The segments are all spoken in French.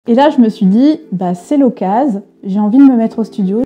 Et là, je me suis dit, bah c'est l'occasion, j'ai envie de me mettre au studio.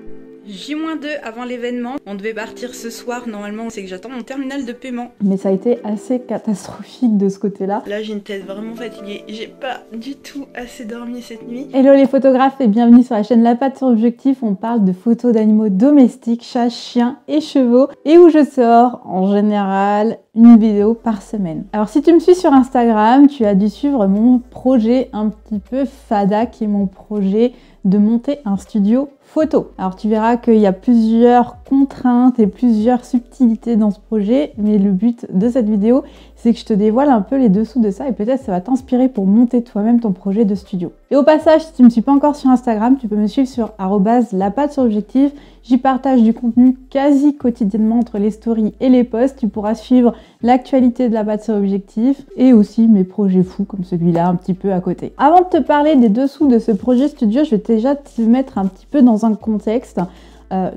J-2 avant l'événement, on devait partir ce soir, normalement c'est que j'attends mon terminal de paiement. Mais ça a été assez catastrophique de ce côté-là. Là j'ai une tête vraiment fatiguée, j'ai pas du tout assez dormi cette nuit. Hello les photographes et bienvenue sur la chaîne La Patte sur Objectif. On parle de photos d'animaux domestiques, chats, chiens et chevaux, et où je sors en général une vidéo par semaine. Alors si tu me suis sur Instagram, tu as dû suivre mon projet un petit peu fada, qui est mon projet de monter un studio photo. Alors tu verras qu'il y a plusieurs contraintes et plusieurs subtilités dans ce projet, mais le but de cette vidéo, c'est que je te dévoile un peu les dessous de ça et peut-être ça va t'inspirer pour monter toi-même ton projet de studio. Et au passage, si tu ne me suis pas encore sur Instagram, tu peux me suivre sur @lapatte-sur-objectif. J'y partage du contenu quasi quotidiennement entre les stories et les posts. Tu pourras suivre l'actualité de La Patte sur Objectif et aussi mes projets fous comme celui-là un petit peu à côté. Avant de te parler des dessous de ce projet studio, je vais déjà te mettre un petit peu dans un contexte.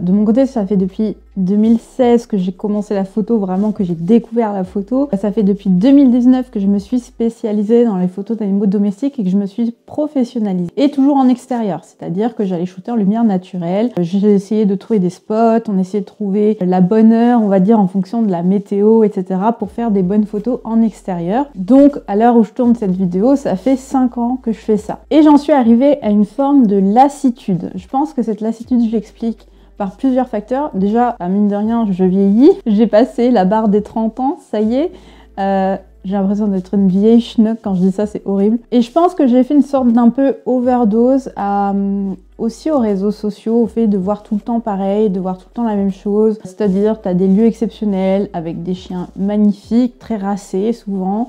De mon côté, ça fait depuis 2016 que j'ai commencé la photo, vraiment que j'ai découvert la photo. Ça fait depuis 2019 que je me suis spécialisée dans les photos d'animaux domestiques et que je me suis professionnalisée. Et toujours en extérieur, c'est-à-dire que j'allais shooter en lumière naturelle. J'ai essayé de trouver des spots, on essayait de trouver la bonne heure, on va dire en fonction de la météo, etc. pour faire des bonnes photos en extérieur. Donc, à l'heure où je tourne cette vidéo, ça fait 5 ans que je fais ça. Et j'en suis arrivée à une forme de lassitude. Je pense que cette lassitude, je l'explique par plusieurs facteurs. Déjà, mine de rien, je vieillis. J'ai passé la barre des 30 ans, ça y est. J'ai l'impression d'être une vieille schnock quand je dis ça, c'est horrible. Et je pense que j'ai fait une sorte d'un peu overdose aussi aux réseaux sociaux, au fait de voir tout le temps pareil, de voir tout le temps la même chose. C'est-à-dire, tu as des lieux exceptionnels avec des chiens magnifiques, très racés souvent.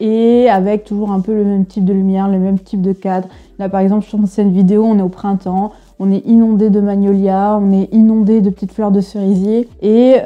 Et avec toujours un peu le même type de lumière, le même type de cadre. Là, par exemple, je tourne cette vidéo, on est au printemps. On est inondé de magnolias, on est inondé de petites fleurs de cerisier. Et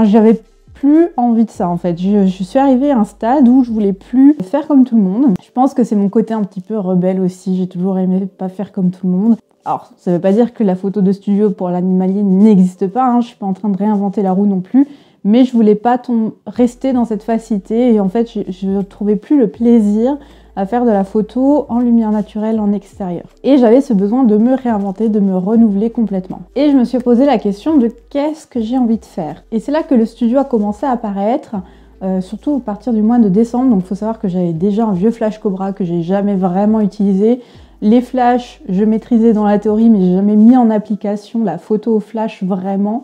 j'avais plus envie de ça en fait. Je suis arrivée à un stade où je voulais plus faire comme tout le monde. Je pense que c'est mon côté un petit peu rebelle aussi. J'ai toujours aimé pas faire comme tout le monde. Alors, ça veut pas dire que la photo de studio pour l'animalier n'existe pas. Hein. Je suis pas en train de réinventer la roue non plus. Mais je voulais pas rester dans cette facilité. Et en fait, je ne trouvais plus le plaisir à faire de la photo en lumière naturelle en extérieur. Et j'avais ce besoin de me réinventer, de me renouveler complètement. Et je me suis posé la question de qu'est-ce que j'ai envie de faire. Et c'est là que le studio a commencé à apparaître, surtout à partir du mois de décembre. Donc il faut savoir que j'avais déjà un vieux flash Cobra que j'ai jamais vraiment utilisé. Les flashs, je maîtrisais dans la théorie, mais j'ai jamais mis en application la photo au flash vraiment.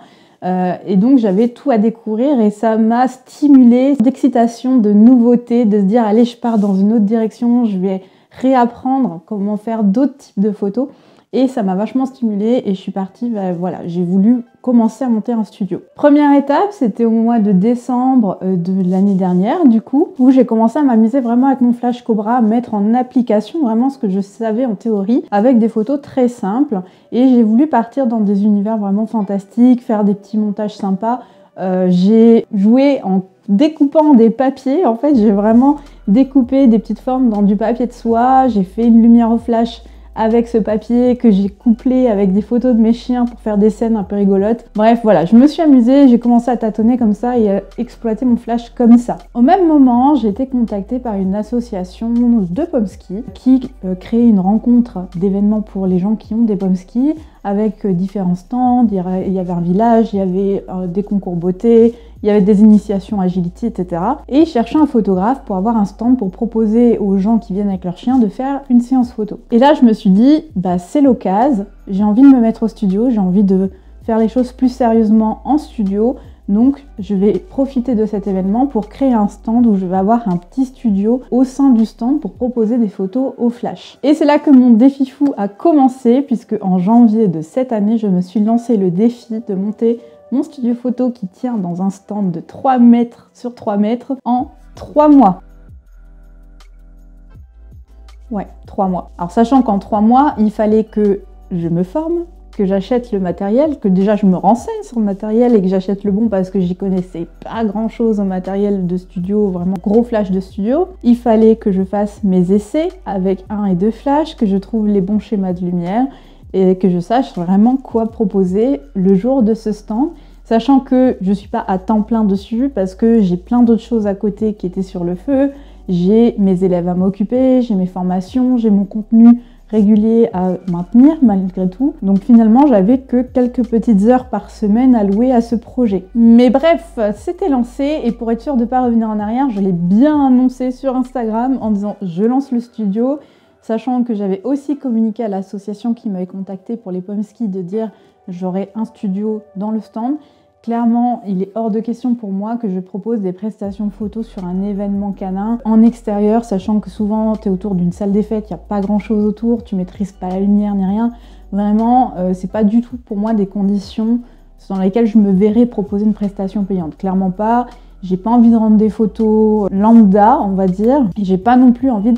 Et donc j'avais tout à découvrir et ça m'a stimulé d'excitation, de nouveauté, de se dire allez, je pars dans une autre direction, je vais réapprendre comment faire d'autres types de photos. Et ça m'a vachement stimulée et je suis partie, voilà, j'ai voulu commencer à monter un studio. Première étape, c'était au mois de décembre de l'année dernière, du coup, où j'ai commencé à m'amuser vraiment avec mon flash Cobra, à mettre en application vraiment ce que je savais en théorie, avec des photos très simples. Et j'ai voulu partir dans des univers vraiment fantastiques, faire des petits montages sympas. J'ai joué en découpant des papiers, en fait, j'ai vraiment découpé des petites formes dans du papier de soie, j'ai fait une lumière au flash avec ce papier que j'ai couplé avec des photos de mes chiens pour faire des scènes un peu rigolotes. Bref, voilà, je me suis amusée, j'ai commencé à tâtonner comme ça et à exploiter mon flash comme ça. Au même moment, j'ai été contactée par une association de pommes-ski qui crée une rencontre d'événements pour les gens qui ont des pommes-ski avec différents stands. Il y avait un village, il y avait des concours beauté, il y avait des initiations agility, etc. Et ils cherchaient un photographe pour avoir un stand pour proposer aux gens qui viennent avec leurs chiens de faire une séance photo. Et là, je me suis dit, bah c'est l'occasion, j'ai envie de me mettre au studio, j'ai envie de faire les choses plus sérieusement en studio. Donc, je vais profiter de cet événement pour créer un stand où je vais avoir un petit studio au sein du stand pour proposer des photos au flash. Et c'est là que mon défi fou a commencé, puisque en janvier de cette année, je me suis lancé le défi de monter mon studio photo qui tient dans un stand de 3 mètres sur 3 mètres en 3 mois. Ouais, 3 mois. Alors sachant qu'en 3 mois, il fallait que je me forme, que j'achète le matériel, que déjà je me renseigne sur le matériel et que j'achète le bon parce que j'y connaissais pas grand chose au matériel de studio, vraiment gros flash de studio. Il fallait que je fasse mes essais avec 1 et 2 flashs, que je trouve les bons schémas de lumière et que je sache vraiment quoi proposer le jour de ce stand. Sachant que je suis pas à temps plein dessus parce que j'ai plein d'autres choses à côté qui étaient sur le feu. j'ai mes élèves à m'occuper, j'ai mes formations, j'ai mon contenu régulier à maintenir malgré tout. Donc finalement, j'avais que quelques petites heures par semaine allouées à ce projet. Mais bref, c'était lancé et pour être sûr de ne pas revenir en arrière, je l'ai bien annoncé sur Instagram en disant je lance le studio, sachant que j'avais aussi communiqué à l'association qui m'avait contacté pour les pommes ski de dire j'aurai un studio dans le stand. Clairement, il est hors de question pour moi que je propose des prestations photos sur un événement canin en extérieur, sachant que souvent tu es autour d'une salle des fêtes, il n'y a pas grand chose autour, tu maîtrises pas la lumière ni rien. Vraiment, c'est pas du tout pour moi des conditions dans lesquelles je me verrais proposer une prestation payante. Clairement pas. J'ai pas envie de rendre des photos lambda, on va dire, et j'ai pas non plus envie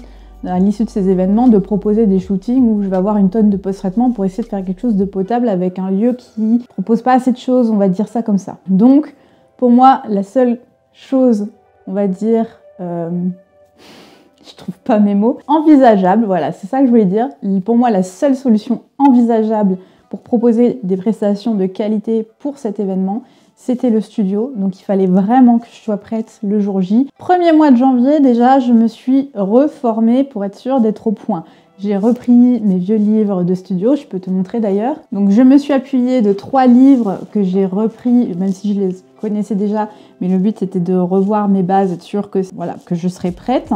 à l'issue de ces événements, de proposer des shootings où je vais avoir une tonne de post-traitement pour essayer de faire quelque chose de potable avec un lieu qui propose pas assez de choses, on va dire ça comme ça. Donc, pour moi, la seule chose, on va dire, je trouve pas mes mots, envisageable, voilà, c'est ça que je voulais dire. Pour moi, la seule solution envisageable pour proposer des prestations de qualité pour cet événement, c'était le studio, donc il fallait vraiment que je sois prête le jour J. Premier mois de janvier, déjà, je me suis reformée pour être sûre d'être au point. J'ai repris mes vieux livres de studio, je peux te montrer d'ailleurs. Donc je me suis appuyée de 3 livres que j'ai repris, même si je les connaissais déjà, mais le but était de revoir mes bases, être sûre que, voilà, que je serais prête.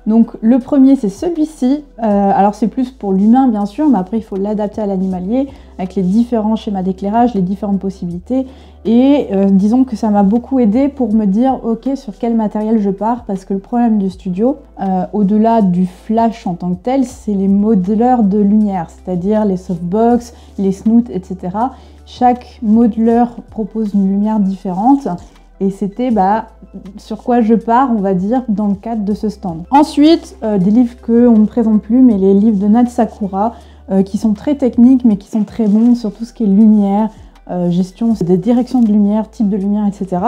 Donc le premier c'est celui-ci, alors c'est plus pour l'humain bien sûr, mais après il faut l'adapter à l'animalier avec les différents schémas d'éclairage, les différentes possibilités et disons que ça m'a beaucoup aidé pour me dire ok sur quel matériel je pars parce que le problème du studio, au-delà du flash en tant que tel, c'est les modeleurs de lumière, c'est-à-dire les softbox, les snoots, etc. Chaque modeleur propose une lumière différente. Et c'était sur quoi je pars, on va dire, dans le cadre de ce stand. Ensuite, des livres qu'on ne présente plus, mais les livres de Nat Sakura, qui sont très techniques, mais qui sont très bons sur tout ce qui est lumière, gestion des directions de lumière, type de lumière, etc.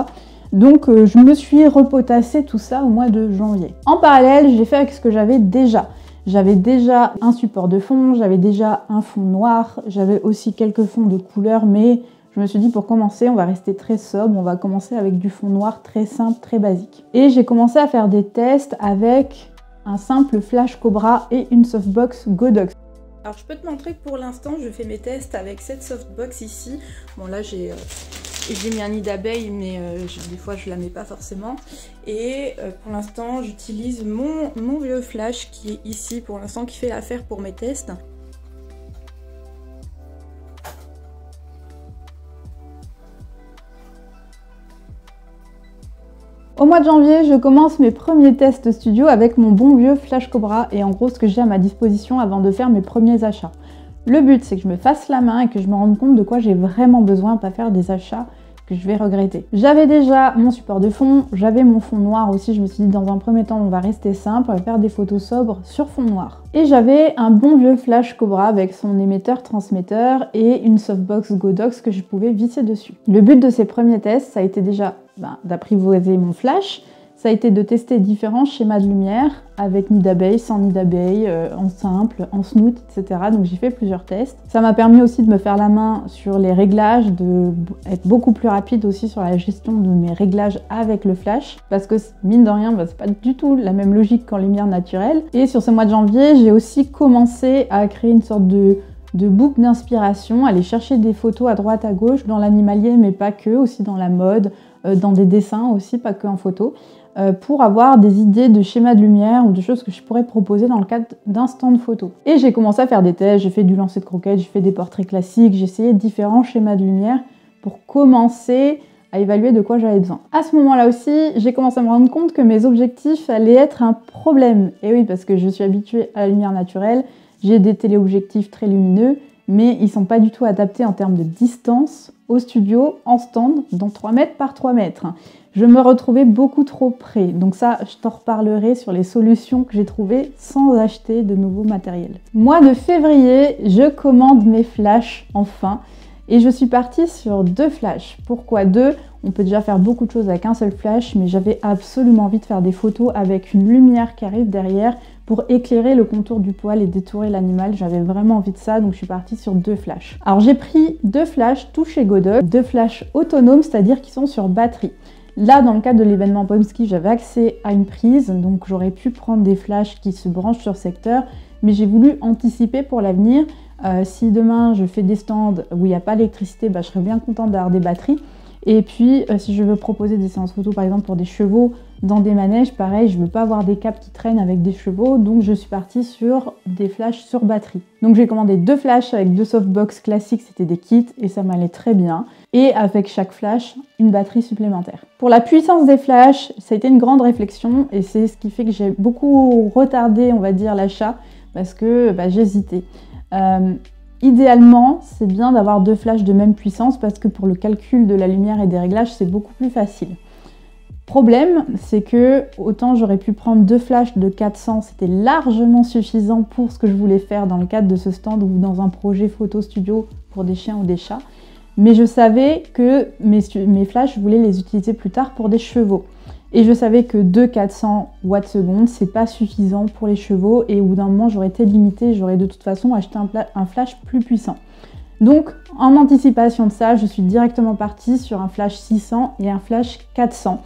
Donc, je me suis repotassé tout ça au mois de janvier. En parallèle, j'ai fait avec ce que j'avais déjà. J'avais déjà un support de fond, j'avais déjà un fond noir, j'avais aussi quelques fonds de couleur, mais je me suis dit pour commencer, on va rester très sobre, on va commencer avec du fond noir très simple, très basique. Et j'ai commencé à faire des tests avec un simple flash Cobra et une softbox Godox. Alors je peux te montrer que pour l'instant je fais mes tests avec cette softbox ici. Bon là j'ai mis un nid d'abeille mais des fois je la mets pas forcément. Et pour l'instant j'utilise mon vieux flash qui est ici pour l'instant qui fait l'affaire pour mes tests. Au mois de janvier, je commence mes premiers tests studio avec mon bon vieux Flash Cobra et en gros ce que j'ai à ma disposition avant de faire mes premiers achats. Le but c'est que je me fasse la main et que je me rende compte de quoi j'ai vraiment besoin, pas faire des achats que je vais regretter. J'avais déjà mon support de fond, j'avais mon fond noir aussi, je me suis dit dans un premier temps on va rester simple, on va faire des photos sobres sur fond noir. Et j'avais un bon vieux Flash Cobra avec son émetteur-transmetteur et une softbox Godox que je pouvais visser dessus. Le but de ces premiers tests, ça a été déjà d'apprivoiser mon flash, ça a été de tester différents schémas de lumière avec nid d'abeille, sans nid d'abeille, en simple, en snoot, etc. Donc j'ai fait plusieurs tests. Ça m'a permis aussi de me faire la main sur les réglages, d'être beaucoup plus rapide aussi sur la gestion de mes réglages avec le flash, parce que mine de rien, c'est pas du tout la même logique qu'en lumière naturelle. Et sur ce mois de janvier, j'ai aussi commencé à créer une sorte de boucle d'inspiration, aller chercher des photos à droite à gauche dans l'animalier, mais pas que, aussi dans la mode, dans des dessins aussi, pas que en photo, pour avoir des idées de schémas de lumière ou de choses que je pourrais proposer dans le cadre d'un stand photo. Et j'ai commencé à faire des tests, j'ai fait du lancer de croquettes, j'ai fait des portraits classiques, j'ai essayé différents schémas de lumière pour commencer à évaluer de quoi j'avais besoin. À ce moment-là aussi, j'ai commencé à me rendre compte que mes objectifs allaient être un problème. Et oui, parce que je suis habituée à la lumière naturelle, j'ai des téléobjectifs très lumineux, mais ils ne sont pas du tout adaptés en termes de distance au studio, en stand, dans 3 mètres par 3 mètres. Je me retrouvais beaucoup trop près. Donc ça, je t'en reparlerai sur les solutions que j'ai trouvées sans acheter de nouveau matériel. Mois de février, je commande mes flashs enfin. Et je suis partie sur 2 flashs. Pourquoi 2? On peut déjà faire beaucoup de choses avec un seul flash, mais j'avais absolument envie de faire des photos avec une lumière qui arrive derrière pour éclairer le contour du poil et détourer l'animal. J'avais vraiment envie de ça, donc je suis partie sur 2 flashs. Alors j'ai pris 2 flashs, tout chez Godox, 2 flashs autonomes, c'est-à-dire qui sont sur batterie. Là, dans le cadre de l'événement Pomsky, j'avais accès à une prise, donc j'aurais pu prendre des flashs qui se branchent sur secteur, mais j'ai voulu anticiper pour l'avenir. Si demain je fais des stands où il n'y a pas d'électricité, je serais bien contente d'avoir des batteries. Et puis si je veux proposer des séances photo par exemple pour des chevaux dans des manèges, pareil, je ne veux pas avoir des câbles qui traînent avec des chevaux, donc je suis partie sur des flashs sur batterie. Donc j'ai commandé 2 flashs avec 2 softbox classiques, c'était des kits et ça m'allait très bien. Et avec chaque flash, une batterie supplémentaire. Pour la puissance des flashs, ça a été une grande réflexion et c'est ce qui fait que j'ai beaucoup retardé, on va dire, l'achat parce que j'hésitais. Idéalement, c'est bien d'avoir 2 flashs de même puissance parce que pour le calcul de la lumière et des réglages, c'est beaucoup plus facile. Problème, c'est que autant j'aurais pu prendre 2 flashs de 400, c'était largement suffisant pour ce que je voulais faire dans le cadre de ce stand ou dans un projet photo studio pour des chiens ou des chats. Mais je savais que mes flashs, je voulais les utiliser plus tard pour des chevaux. Et je savais que 2 400 watts seconde, c'est pas suffisant pour les chevaux et au bout d'un moment, j'aurais été limitée, j'aurais de toute façon acheté un flash plus puissant. Donc, en anticipation de ça, je suis directement partie sur un flash 600 et un flash 400.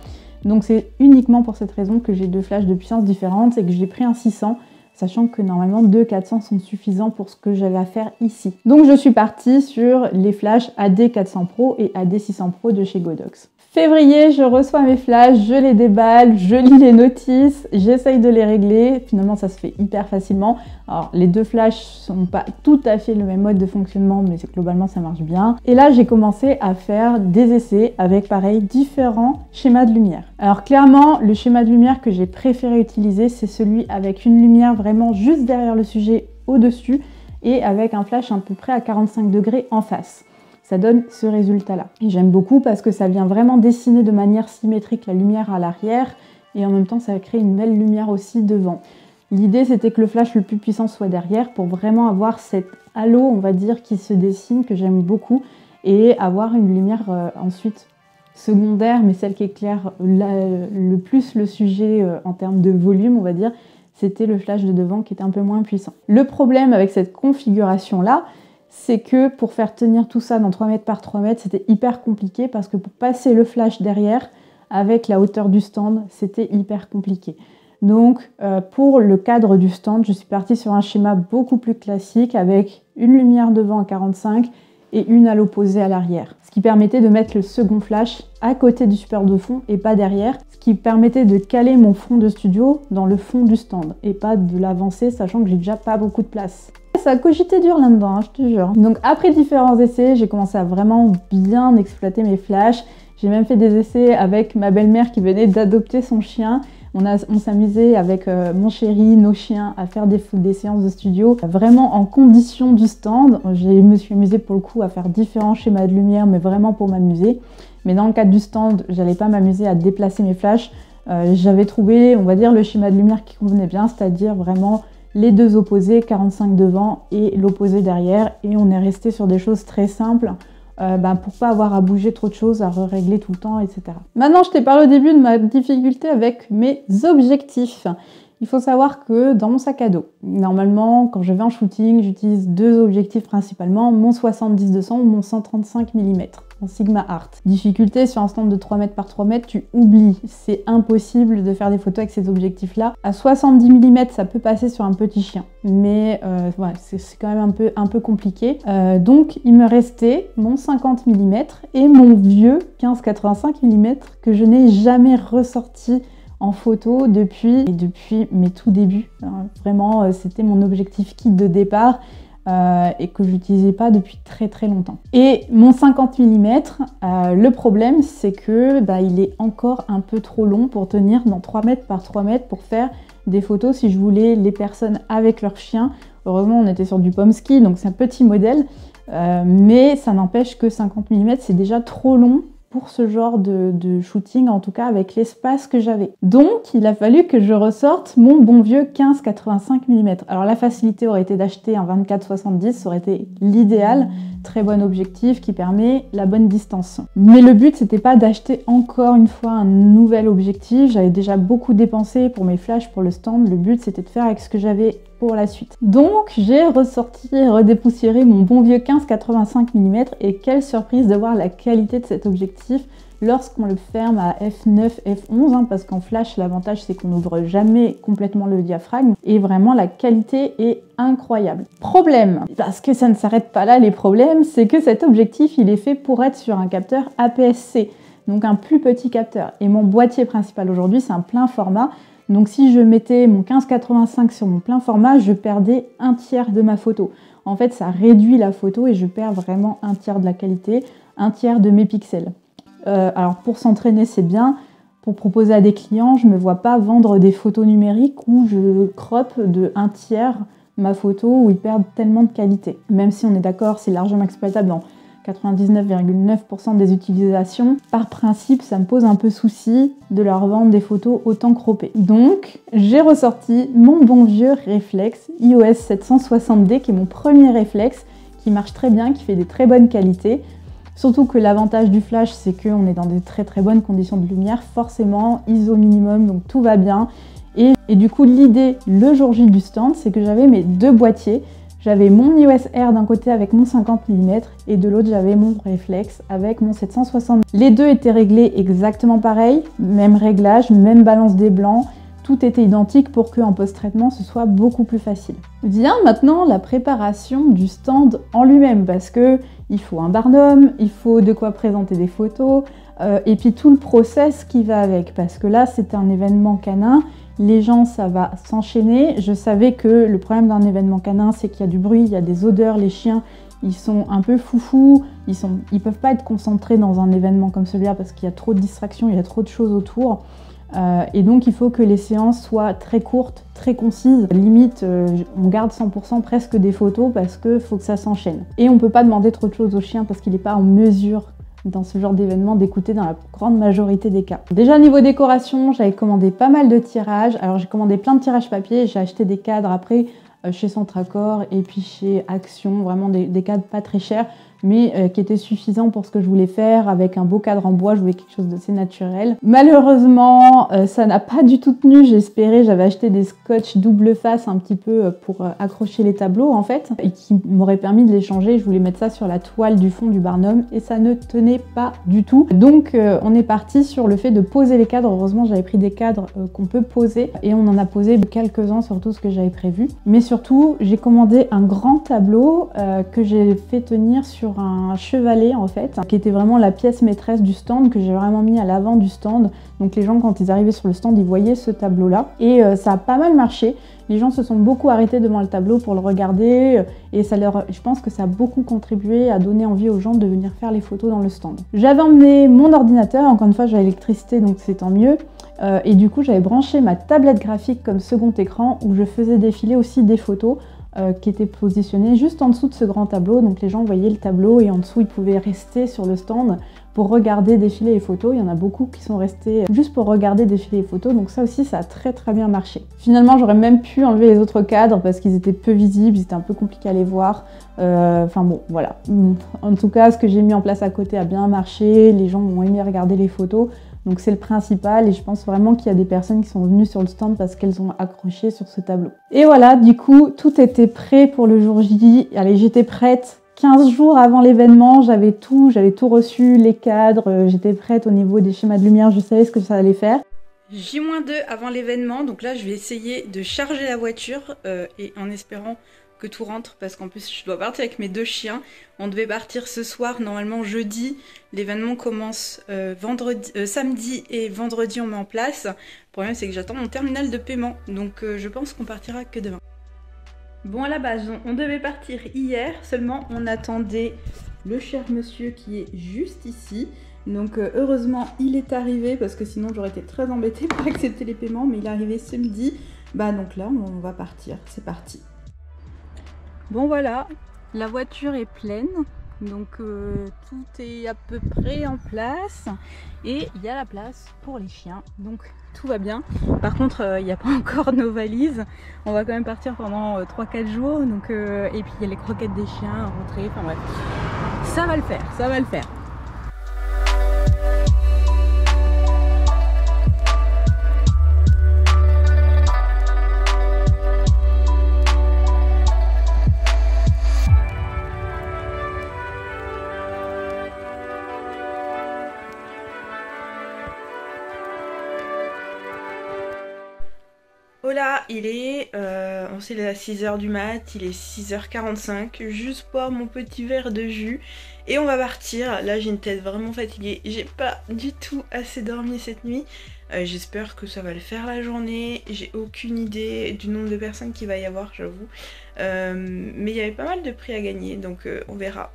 Donc, c'est uniquement pour cette raison que j'ai 2 flashs de puissance différentes et que j'ai pris un 600, sachant que normalement 2 400 sont suffisants pour ce que j'avais à faire ici. Donc, je suis partie sur les flashs AD400 Pro et AD600 Pro de chez Godox. Février, je reçois mes flashs, je les déballe, je lis les notices, j'essaye de les régler. Finalement, ça se fait hyper facilement. Alors, les 2 flashs sont pas tout à fait le même mode de fonctionnement, mais globalement, ça marche bien. Et là, j'ai commencé à faire des essais avec, pareil, différents schémas de lumière. Alors, clairement, le schéma de lumière que j'ai préféré utiliser, c'est celui avec une lumière vraiment juste derrière le sujet au-dessus et avec un flash à peu près à 45 degrés en face. Ça donne ce résultat-là. Et j'aime beaucoup parce que ça vient vraiment dessiner de manière symétrique la lumière à l'arrière et en même temps, ça crée une belle lumière aussi devant. L'idée, c'était que le flash le plus puissant soit derrière pour vraiment avoir cet halo, on va dire, qui se dessine, que j'aime beaucoup, et avoir une lumière ensuite secondaire, mais celle qui éclaire le plus le sujet en termes de volume, on va dire, c'était le flash de devant qui était un peu moins puissant. Le problème avec cette configuration-là, c'est que pour faire tenir tout ça dans 3 mètres par 3 mètres, c'était hyper compliqué parce que pour passer le flash derrière, avec la hauteur du stand, c'était hyper compliqué. Donc pour le cadre du stand, je suis partie sur un schéma beaucoup plus classique avec une lumière devant à 45 et une à l'opposé à l'arrière. Ce qui permettait de mettre le second flash à côté du support de fond et pas derrière. Ce qui permettait de caler mon fond de studio dans le fond du stand et pas de l'avancer, sachant que j'ai déjà pas beaucoup de place. Ça a cogité dur là-dedans, je te jure. Donc après différents essais, j'ai commencé à vraiment bien exploiter mes flashs. J'ai même fait des essais avec ma belle-mère qui venait d'adopter son chien. On s'amusait avec mon chéri, nos chiens, à faire des séances de studio vraiment en condition du stand. Je me suis amusée pour le coup à faire différents schémas de lumière, mais vraiment pour m'amuser. Mais dans le cadre du stand, j'allais pas m'amuser à déplacer mes flashs. J'avais trouvé, on va dire, le schéma de lumière qui convenait bien, c'est-à-dire vraiment les 2 opposés, 45 devant et l'opposé derrière. Et on est resté sur des choses très simples pour pas avoir à bouger trop de choses, à régler tout le temps, etc. Maintenant, je t'ai parlé au début de ma difficulté avec mes objectifs. Il faut savoir que dans mon sac à dos, normalement, quand je vais en shooting, j'utilise 2 objectifs principalement, mon 70-200 ou mon 135 mm en Sigma Art. Difficulté sur un stand de 3 mètres par 3 mètres, tu oublies. C'est impossible de faire des photos avec ces objectifs-là. À 70 mm, ça peut passer sur un petit chien, mais ouais, c'est quand même un peu compliqué. Donc, il me restait mon 50 mm et mon vieux 15-85 mm que je n'ai jamais ressorti en photo depuis mes tout débuts. Vraiment, c'était mon objectif kit de départ et que j'utilisais pas depuis très très longtemps. Et mon 50 mm, le problème c'est que il est encore un peu trop long pour tenir dans 3 mètres par 3 mètres pour faire des photos si je voulais les personnes avec leurs chiens. Heureusement, on était sur du Pomsky, donc c'est un petit modèle, mais ça n'empêche que 50 mm c'est déjà trop long pour ce genre de shooting, en tout cas avec l'espace que j'avais. Donc, il a fallu que je ressorte mon bon vieux 15-85 mm. Alors, la facilité aurait été d'acheter un 24-70, ça aurait été l'idéal. Très bon objectif qui permet la bonne distance. Mais le but, c'était pas d'acheter encore une fois un nouvel objectif. J'avais déjà beaucoup dépensé pour mes flashs, pour le stand. Le but, c'était de faire avec ce que j'avais pour la suite. Donc, j'ai ressorti et redépoussiéré mon bon vieux 15-85 mm et quelle surprise de voir la qualité de cet objectif. lorsqu'on le ferme à f9, f11, hein, parce qu'en flash, l'avantage c'est qu'on n'ouvre jamais complètement le diaphragme, et vraiment la qualité est incroyable. Problème, parce que ça ne s'arrête pas là les problèmes, c'est que cet objectif il est fait pour être sur un capteur APS-C, donc un plus petit capteur. Et mon boîtier principal aujourd'hui c'est un plein format, donc si je mettais mon 15-85 sur mon plein format, je perdais un tiers de ma photo. En fait ça réduit la photo et je perds vraiment un tiers de la qualité, un tiers de mes pixels. Alors pour s'entraîner c'est bien, pour proposer à des clients, je ne me vois pas vendre des photos numériques où je croppe de un tiers ma photo, où ils perdent tellement de qualité. Même si on est d'accord, c'est largement exploitable dans 99,9% des utilisations. Par principe, ça me pose un peu souci de leur vendre des photos autant croppées. Donc, j'ai ressorti mon bon vieux réflexe iOS 760D, qui est mon premier réflexe, qui marche très bien, qui fait des très bonnes qualités. Surtout que l'avantage du flash, c'est qu'on est dans des très très bonnes conditions de lumière, forcément, ISO minimum, donc tout va bien. Et du coup, l'idée, le jour J du stand, c'est que j'avais mes deux boîtiers. J'avais mon iOS R d'un côté avec mon 50 mm et de l'autre j'avais mon réflexe avec mon 760. Les deux étaient réglés exactement pareil, même réglage, même balance des blancs, tout était identique pour qu'en post-traitement ce soit beaucoup plus facile. Vient maintenant la préparation du stand en lui-même parce que il faut un barnum, il faut de quoi présenter des photos et puis tout le process qui va avec parce que là c'est un événement canin. Les gens, ça va s'enchaîner. Je savais que le problème d'un événement canin, c'est qu'il y a du bruit, il y a des odeurs. Les chiens, ils sont un peu foufous. Ils peuvent pas être concentrés dans un événement comme celui-là parce qu'il y a trop de distractions, il y a trop de choses autour. Et donc, il faut que les séances soient très courtes, très concises. Limite, on garde 100% presque des photos parce qu'il faut que ça s'enchaîne. Et on peut pas demander trop de choses au chien parce qu'il n'est pas en mesure dans ce genre d'événement d'écouter dans la grande majorité des cas. Déjà niveau décoration, j'avais commandé pas mal de tirages. Alors j'ai commandé plein de tirages papier, j'ai acheté des cadres après chez Centracor et puis chez Action, vraiment des cadres pas très chers, mais qui étaient suffisants pour ce que je voulais faire. Avec un beau cadre en bois, je voulais quelque chose d'assez naturel. Malheureusement, ça n'a pas du tout tenu, j'espérais. J'avais acheté des scotch double face un petit peu pour accrocher les tableaux en fait, et qui m'auraient permis de les changer. Je voulais mettre ça sur la toile du fond du barnum et ça ne tenait pas du tout. Donc on est parti sur le fait de poser les cadres. Heureusement, j'avais pris des cadres qu'on peut poser et on en a posé quelques-uns sur tout ce que j'avais prévu. Mais surtout, j'ai commandé un grand tableau que j'ai fait tenir sur un chevalet en fait, qui était vraiment la pièce maîtresse du stand, que j'ai vraiment mis à l'avant du stand. Donc les gens, quand ils arrivaient sur le stand, ils voyaient ce tableau là et ça a pas mal marché. Les gens se sont beaucoup arrêtés devant le tableau pour le regarder et je pense que ça a beaucoup contribué à donner envie aux gens de venir faire les photos dans le stand. J'avais emmené mon ordinateur, encore une fois j'ai l'électricité donc c'est tant mieux. Et du coup j'avais branché ma tablette graphique comme second écran où je faisais défiler aussi des photos qui étaient positionnées juste en dessous de ce grand tableau. Donc les gens voyaient le tableau et en dessous ils pouvaient rester sur le stand pour regarder défiler les photos. Il y en a beaucoup qui sont restés juste pour regarder défiler les photos, donc ça aussi ça a très très bien marché. Finalement j'aurais même pu enlever les autres cadres parce qu'ils étaient peu visibles, ils étaient un peu compliqués à les voir. Enfin bon voilà, en tout cas ce que j'ai mis en place à côté a bien marché, les gens ont aimé regarder les photos. Donc c'est le principal et je pense vraiment qu'il y a des personnes qui sont venues sur le stand parce qu'elles ont accroché sur ce tableau. Et voilà, du coup, tout était prêt pour le jour J. Allez, j'étais prête 15 jours avant l'événement, j'avais tout reçu, les cadres, j'étais prête au niveau des schémas de lumière, je savais ce que ça allait faire. J-2 avant l'événement, donc là je vais essayer de charger la voiture et en espérant que tout rentre parce qu'en plus je dois partir avec mes deux chiens. On devait partir ce soir, normalement jeudi. L'événement commence samedi et vendredi on met en place. Le problème c'est que j'attends mon terminal de paiement, donc je pense qu'on partira que demain. Bon, à la base on devait partir hier, seulement on attendait le cher monsieur qui est juste ici. Donc heureusement il est arrivé parce que sinon j'aurais été très embêtée pour accepter les paiements, mais il est arrivé samedi. Bah donc là on va partir, c'est parti. Bon voilà, la voiture est pleine, donc tout est à peu près en place et il y a la place pour les chiens, donc tout va bien. Par contre, il n'y a pas encore nos valises, on va quand même partir pendant 3-4 jours, donc, et puis il y a les croquettes des chiens à rentrer, enfin bref, ça va le faire, ça va le faire. là, il est, on sait, il est à 6h du mat, il est 6h45, juste boire mon petit verre de jus et on va partir. Là j'ai une tête vraiment fatiguée, j'ai pas du tout assez dormi cette nuit. J'espère que ça va le faire la journée, j'ai aucune idée du nombre de personnes qu'il va y avoir, j'avoue. Mais il y avait pas mal de prix à gagner, donc on verra.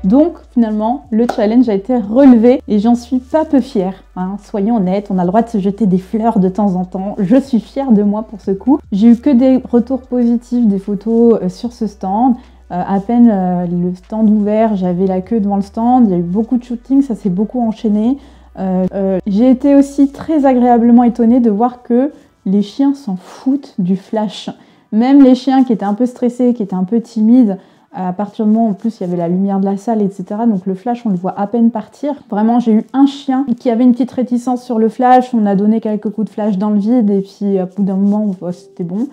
Donc finalement, le challenge a été relevé et j'en suis pas peu fière. Hein. Soyons honnêtes, on a le droit de se jeter des fleurs de temps en temps. Je suis fière de moi pour ce coup. J'ai eu que des retours positifs, des photos sur ce stand. À peine le stand ouvert, j'avais la queue devant le stand. Il y a eu beaucoup de shootings, ça s'est beaucoup enchaîné. J'ai été aussi très agréablement étonnée de voir que les chiens s'en foutent du flash. Même les chiens qui étaient un peu stressés, qui étaient un peu timides, à partir du moment où en plus il y avait la lumière de la salle, etc. Donc le flash, on le voit à peine partir. Vraiment, j'ai eu un chien qui avait une petite réticence sur le flash. On a donné quelques coups de flash dans le vide et puis à bout d'un moment, c'était bon.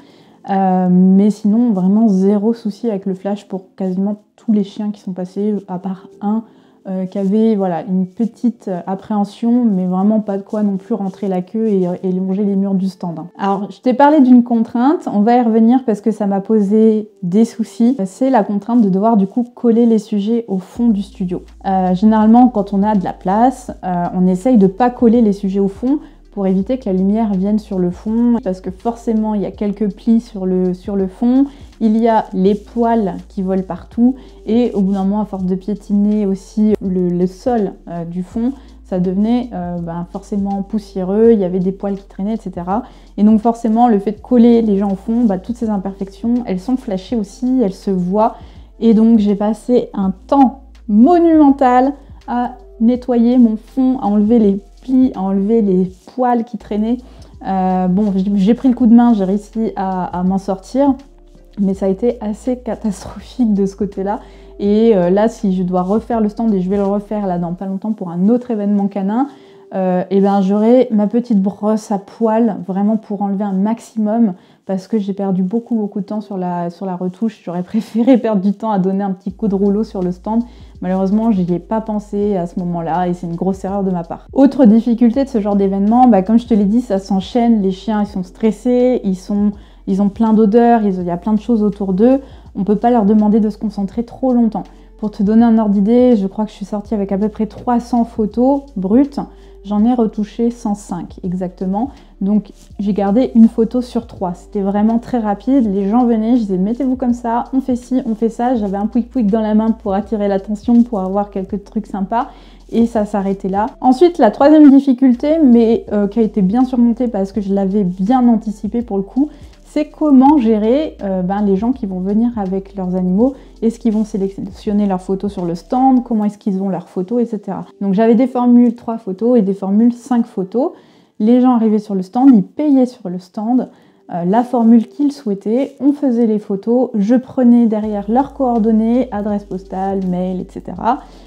Mais sinon, vraiment zéro souci avec le flash pour quasiment tous les chiens qui sont passés, à part un qui avait voilà, une petite appréhension, mais vraiment pas de quoi non plus rentrer la queue et longer les murs du stand. Alors, je t'ai parlé d'une contrainte, on va y revenir parce que ça m'a posé des soucis. C'est la contrainte de devoir du coup coller les sujets au fond du studio. Généralement, quand on a de la place, on essaye de pas coller les sujets au fond pour éviter que la lumière vienne sur le fond, parce que forcément il y a quelques plis sur le fond, il y a les poils qui volent partout, et au bout d'un moment, à force de piétiner aussi le sol du fond, ça devenait forcément poussiéreux, il y avait des poils qui traînaient, etc. Et donc forcément, le fait de coller les gens au fond, toutes ces imperfections, elles sont flashées aussi, elles se voient, et donc j'ai passé un temps monumental à nettoyer mon fond, à enlever les plis, à enlever les poils qui traînaient. J'ai pris le coup de main, j'ai réussi à m'en sortir, mais ça a été assez catastrophique de ce côté-là. Et là, si je dois refaire le stand, et je vais le refaire là dans pas longtemps pour un autre événement canin, j'aurai ma petite brosse à poils, vraiment pour enlever un maximum, parce que j'ai perdu beaucoup de temps sur la retouche. J'aurais préféré perdre du temps à donner un petit coup de rouleau sur le stand. Malheureusement, je n'y ai pas pensé à ce moment-là et c'est une grosse erreur de ma part. Autre difficulté de ce genre d'événement, comme je te l'ai dit, ça s'enchaîne. Les chiens, ils sont stressés, ils ont plein d'odeurs, il y a plein de choses autour d'eux. On ne peut pas leur demander de se concentrer trop longtemps. Pour te donner un ordre d'idée, je crois que je suis sortie avec à peu près 300 photos brutes. J'en ai retouché 105 exactement. Donc j'ai gardé une photo sur 3. C'était vraiment très rapide. Les gens venaient, je disais mettez-vous comme ça, on fait ci, on fait ça. J'avais un pouic-pouic dans la main pour attirer l'attention, pour avoir quelques trucs sympas. Et ça s'arrêtait là. Ensuite, la troisième difficulté, mais qui a été bien surmontée parce que je l'avais bien anticipé pour le coup, c'est comment gérer les gens qui vont venir avec leurs animaux. Est-ce qu'ils vont sélectionner leurs photos sur le stand? Comment est-ce qu'ils ont leurs photos, etc. Donc j'avais des formules 3 photos et des formules 5 photos. Les gens arrivaient sur le stand, ils payaient sur le stand la formule qu'ils souhaitaient. On faisait les photos, je prenais derrière leurs coordonnées, adresse postale, mail, etc.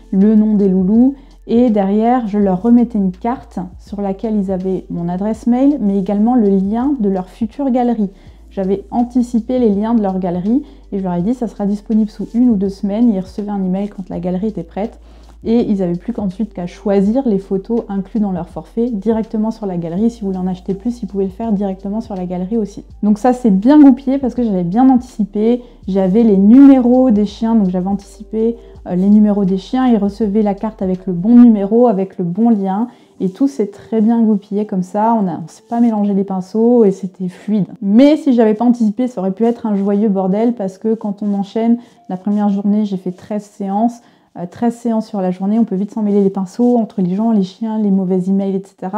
Le nom des loulous. Et derrière, je leur remettais une carte sur laquelle ils avaient mon adresse mail, mais également le lien de leur future galerie. J'avais anticipé les liens de leur galerie et je leur ai dit ça sera disponible sous 1 ou 2 semaines. Ils recevaient un email quand la galerie était prête et ils n'avaient plus qu'ensuite qu'à choisir les photos incluses dans leur forfait directement sur la galerie. Si vous voulez en acheter plus, ils pouvaient le faire directement sur la galerie aussi. Donc ça c'est bien goupillé parce que j'avais bien anticipé. J'avais les numéros des chiens, donc j'avais anticipé les numéros des chiens. Ils recevaient la carte avec le bon numéro, avec le bon lien. Et tout s'est très bien goupillé comme ça, on s'est pas mélangé les pinceaux et c'était fluide. Mais si j'avais pas anticipé, ça aurait pu être un joyeux bordel parce que quand on enchaîne, la première journée, j'ai fait 13 séances. 13 séances sur la journée, on peut vite s'en mêler les pinceaux entre les gens, les chiens, les mauvais emails, etc.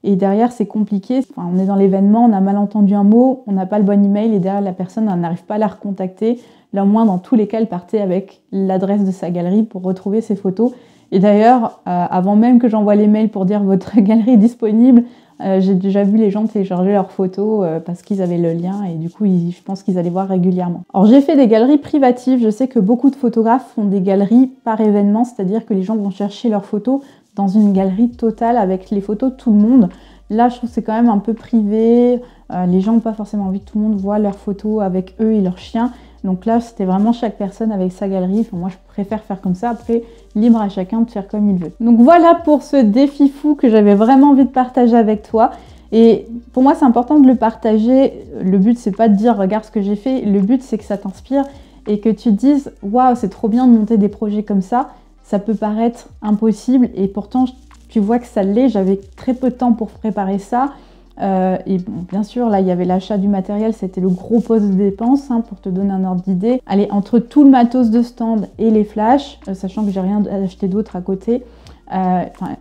Et derrière, c'est compliqué. Enfin, on est dans l'événement, on a mal entendu un mot, on n'a pas le bon email et derrière, la personne n'arrive pas à la recontacter. Là, au moins, dans tous les cas, elle partait avec l'adresse de sa galerie pour retrouver ses photos. Et d'ailleurs, avant même que j'envoie les mails pour dire votre galerie est disponible, j'ai déjà vu les gens télécharger leurs photos parce qu'ils avaient le lien et du coup, je pense qu'ils allaient voir régulièrement. Alors, j'ai fait des galeries privatives. Je sais que beaucoup de photographes font des galeries par événement, c'est-à-dire que les gens vont chercher leurs photos dans une galerie totale avec les photos de tout le monde. Là, je trouve que c'est quand même un peu privé. Les gens n'ont pas forcément envie que tout le monde voit leurs photos avec eux et leurs chiens. Donc là, c'était vraiment chaque personne avec sa galerie. Enfin, moi, je préfère faire comme ça. Après, libre à chacun de faire comme il veut. Donc voilà pour ce défi fou que j'avais vraiment envie de partager avec toi. Et pour moi, c'est important de le partager. Le but, c'est pas de dire « regarde ce que j'ai fait ». Le but, c'est que ça t'inspire et que tu te dises « waouh, c'est trop bien de monter des projets comme ça ». Ça peut paraître impossible et pourtant, tu vois que ça l'est. J'avais très peu de temps pour préparer ça. Et bon, bien sûr, là, il y avait l'achat du matériel, c'était le gros poste de dépense, hein, pour te donner un ordre d'idée. Allez, entre tout le matos de stand et les flashs, sachant que j'ai rien acheté d'autre à côté,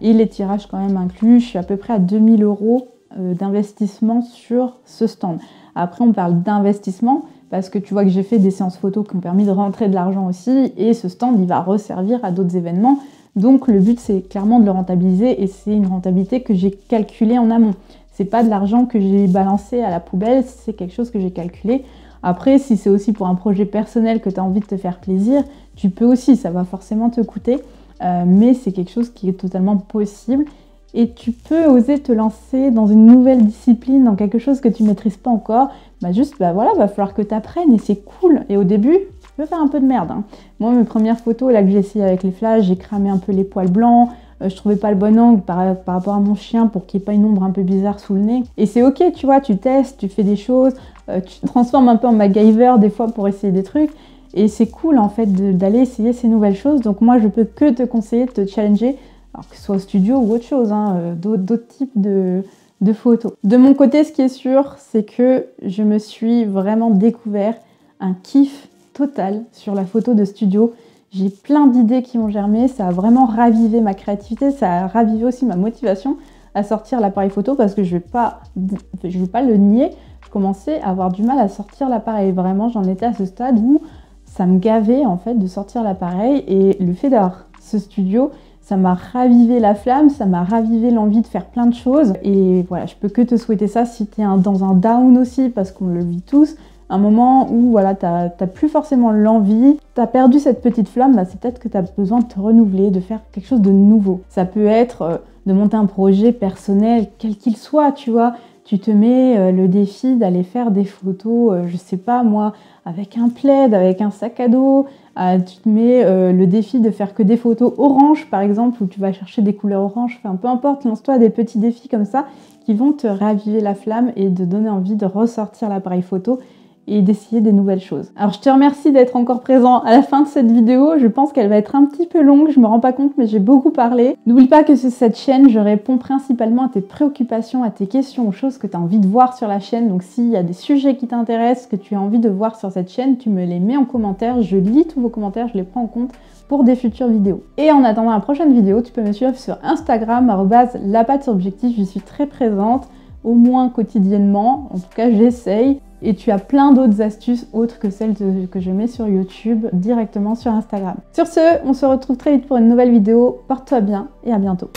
et les tirages quand même inclus, je suis à peu près à 2000 € d'investissement sur ce stand. Après, on parle d'investissement parce que tu vois que j'ai fait des séances photos qui ont permis de rentrer de l'argent aussi, et ce stand, il va resservir à d'autres événements. Donc, le but, c'est clairement de le rentabiliser, et c'est une rentabilité que j'ai calculée en amont. C'est pas de l'argent que j'ai balancé à la poubelle, c'est quelque chose que j'ai calculé. Après, si c'est aussi pour un projet personnel que tu as envie de te faire plaisir, tu peux aussi, ça va forcément te coûter, mais c'est quelque chose qui est totalement possible. Et tu peux oser te lancer dans une nouvelle discipline, dans quelque chose que tu maîtrises pas encore. Voilà, va falloir que tu apprennes et c'est cool. Et au début, tu peux faire un peu de merde, hein. Moi, mes premières photos là que j'ai essayé avec les flashs, j'ai cramé un peu les poils blancs. Je trouvais pas le bon angle par rapport à mon chien pour qu'il n'y ait pas une ombre un peu bizarre sous le nez. Et c'est ok, tu vois, tu testes, tu fais des choses, tu te transformes un peu en MacGyver des fois pour essayer des trucs. Et c'est cool en fait d'aller essayer ces nouvelles choses. Donc moi, je peux que te conseiller de te challenger, alors que ce soit au studio ou autre chose, hein, d'autres types de photos. De mon côté, ce qui est sûr, c'est que je me suis vraiment découvert un kiff total sur la photo de studio. J'ai plein d'idées qui ont germé, ça a vraiment ravivé ma créativité, ça a ravivé aussi ma motivation à sortir l'appareil photo parce que je vais pas le nier, je commençais à avoir du mal à sortir l'appareil. Vraiment, j'en étais à ce stade où ça me gavait en fait de sortir l'appareil, et le fait d'avoir ce studio, ça m'a ravivé la flamme, ça m'a ravivé l'envie de faire plein de choses. Et voilà, je peux que te souhaiter ça si tu es dans un down aussi, parce qu'on le vit tous. Un moment où voilà, t'as plus forcément l'envie, t'as perdu cette petite flamme, c'est peut-être que t'as besoin de te renouveler, de faire quelque chose de nouveau. Ça peut être de monter un projet personnel, quel qu'il soit, tu vois. Tu te mets le défi d'aller faire des photos, je sais pas moi, avec un plaid, avec un sac à dos. Tu te mets le défi de faire que des photos orange, par exemple, où tu vas chercher des couleurs orange. Enfin, peu importe, lance-toi à des petits défis comme ça qui vont te raviver la flamme et te donner envie de ressortir l'appareil photo et d'essayer des nouvelles choses. Alors je te remercie d'être encore présent à la fin de cette vidéo. Je pense qu'elle va être un petit peu longue, je me rends pas compte, mais j'ai beaucoup parlé. N'oublie pas que sur cette chaîne, je réponds principalement à tes préoccupations, à tes questions, aux choses que tu as envie de voir sur la chaîne. Donc s'il y a des sujets qui t'intéressent, que tu as envie de voir sur cette chaîne, tu me les mets en commentaire. Je lis tous vos commentaires, je les prends en compte pour des futures vidéos. Et en attendant la prochaine vidéo, tu peux me suivre sur Instagram, @lapatsurobjectif. Je suis très présente, au moins quotidiennement. En tout cas, j'essaye. Et tu as plein d'autres astuces autres que celles que je mets sur YouTube directement sur Instagram. Sur ce, on se retrouve très vite pour une nouvelle vidéo. Porte-toi bien et à bientôt.